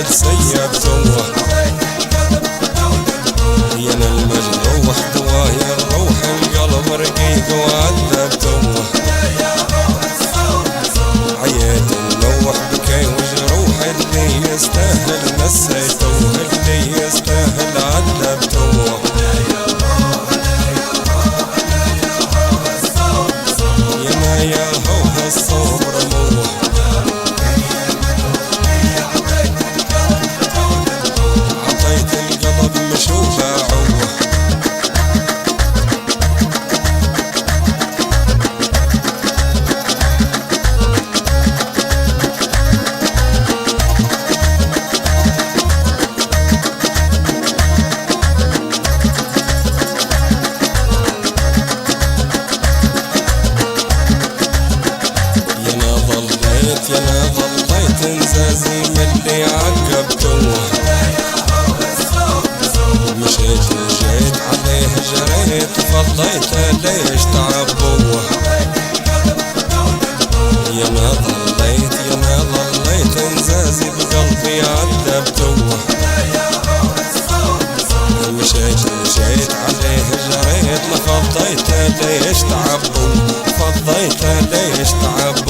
بعد سيبتوه يا المجروح دوايا الروح القلب رقيق وعذبتوه عييت النوح بكي وجروح اللي يستاهل نسيتوه اللي يستاهل عذبتوه يا ما يا هو الصبر موه عطيت القلب مشوفه عوه يا ما ضليت انزازي من اللي عقبتوه مشيت وجيت عليه جريت فضيت ليش تعبوه يا ما ضليت انزازي بقلبي عذبتوه مشيت وجيت عليه جريت فضيت ليش تعبوه فضيت ليش تعبوه